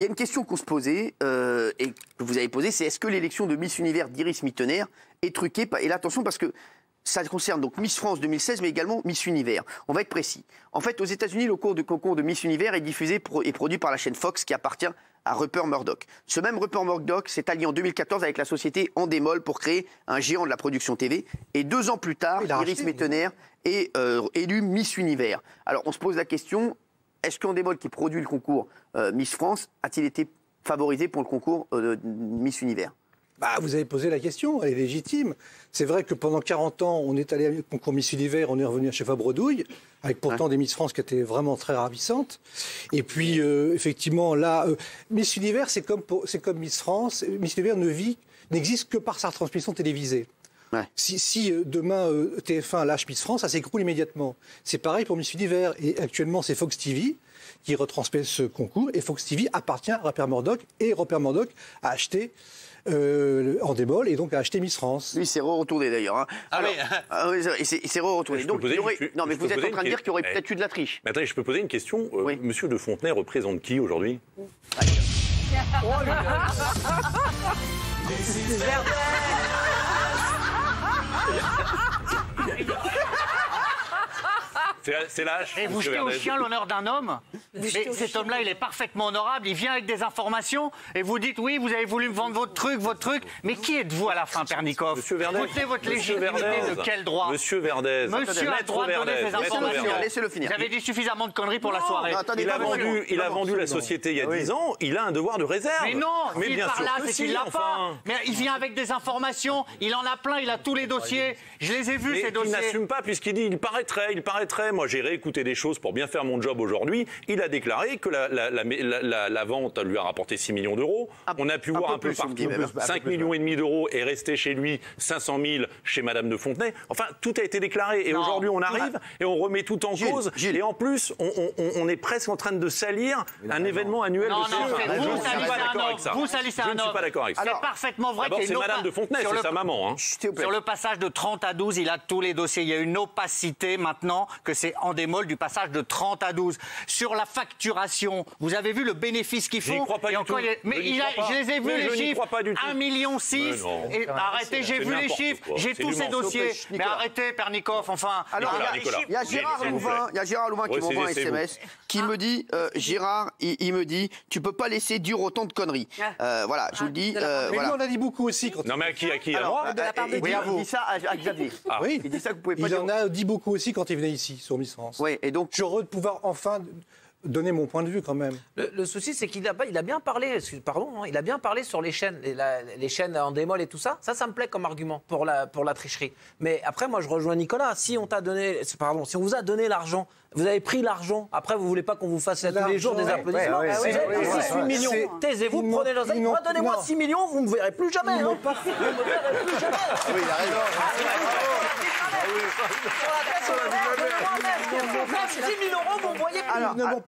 Il y a une question qu'on se posait et que vous avez posée, c'est est-ce que l'élection de Miss Univers d'Iris Mittener est truquée? Et là, attention, parce que ça concerne donc Miss France 2016, mais également Miss Univers. On va être précis. En fait, aux États-Unis, le concours de Miss Univers est diffusé et produit par la chaîne Fox, qui appartient à Rupert Murdoch. Ce même Rupert Murdoch s'est allié en 2014 avec la société Endemol pour créer un géant de la production TV. Et 2 ans plus tard, Iris Mittener est élue Miss Univers. Alors, on se pose la question, est-ce qu'Endemol, qui produit le concours Miss France, a-t-il été favorisé pour le concours de Miss Univers? Vous avez posé la question, elle est légitime. C'est vrai que pendant 40 ans, on est allé au concours Miss Univers, on est revenu à Chef à Bredouille, avec pourtant des Miss France qui étaient vraiment très ravissantes. Et puis, effectivement, là, Miss Univers, c'est comme Miss France. Miss Univers n'existe que par sa retransmission télévisée. Ouais. Si demain TF1 lâche Miss France, ça s'écroule immédiatement. C'est pareil pour Miss Univers. Et actuellement, c'est Fox TV qui retransmet ce concours. Et Fox TV appartient à Rupert Murdoch. Et Rupert Murdoch a acheté Endemol et donc a acheté Miss France. Lui, c'est retourné d'ailleurs. Hein. Oui, c'est retourné. Donc, non, mais vous êtes en train de dire qu'il y aurait peut-être eu de la triche. Mais attendez, je peux poser une question. Oui. Monsieur de Fontenay représente qui aujourd'hui? C'est lâche. Et vous jetez au chien l'honneur d'un homme. Mais cet homme-là, il est parfaitement honorable. Il vient avec des informations et vous dites oui, vous avez voulu me vendre votre truc. Mais qui êtes-vous à la fin, Pernikov? Monsieur Verdez. Votez votre légitimité de quel droit? Monsieur Verdez. Monsieur a le droit de donner ses informations. Laissez-le finir. Vous avez dit suffisamment de conneries pour la soirée. Il a vendu la société il y a 10 ans. Il a un devoir de réserve. Mais non, s'il par là, c'est qu'il l'a pas. Mais il vient avec des informations. Il en a plein. Il a tous les dossiers. Je les ai vus, ces dossiers. Il n'assume pas puisqu'il dit il paraîtrait. Moi, j'ai réécouté des choses pour bien faire mon job aujourd'hui. Il a déclaré que la vente lui a rapporté 6 millions d'euros. On a pu voir un peu partout. 5 millions et demi d'euros est resté chez lui, 500 000 chez Madame de Fontenay. Enfin, tout a été déclaré. Et aujourd'hui, on arrive et on remet tout en cause. Et en plus, on est presque en train de salir un événement annuel de CFA. Vous salissez un homme. Je ne suis pas d'accord avec ça. C'est parfaitement vrai qu'il y a une c'est Madame de Fontenay, c'est sa maman. Sur le passage de 30 à 12, il a tous les dossiers. Il y a une opacité maintenant que c'est Endemol du passage de 30 à 12. Sur la facturation, vous avez vu le bénéfice qu'ils font? J'y crois pas du tout. Mais je les ai vus, les chiffres. 1,6 million. Arrêtez, j'ai vu les chiffres, j'ai tous ces dossiers. Mais arrêtez, Pernikov, enfin. Alors, il y a Gérard Louvain qui m'envoie un SMS qui me dit, Gérard, il me dit, tu peux pas laisser dire autant de conneries. Voilà, je vous le dis. Mais lui, on a dit beaucoup aussi. Non, mais à qui? À moi? Il dit ça à Xavier. Oui, il dit ça que vous pouvez pas dire. Il en a dit beaucoup aussi quand il venait ici, sur Miss France. Oui, et donc. Je suis heureux de pouvoir enfin donner mon point de vue quand même. Le souci, c'est qu'il a bien parlé, il a bien parlé sur les chaînes, les chaînes Endemol et tout ça. Ça me plaît comme argument pour la tricherie. Mais après, moi, je rejoins Nicolas. Si on vous a donné l'argent, vous avez pris l'argent, après, vous voulez pas qu'on vous fasse tous les jours des applaudissements. Vous avez pris 6 millions. Taisez-vous, prenez l'oseille. Moi, donnez-moi 6 millions, vous ne me verrez plus jamais. Vous ne me verrez plus jamais. Oui, il a raison. 10 000 euros, vous ne voyez plus.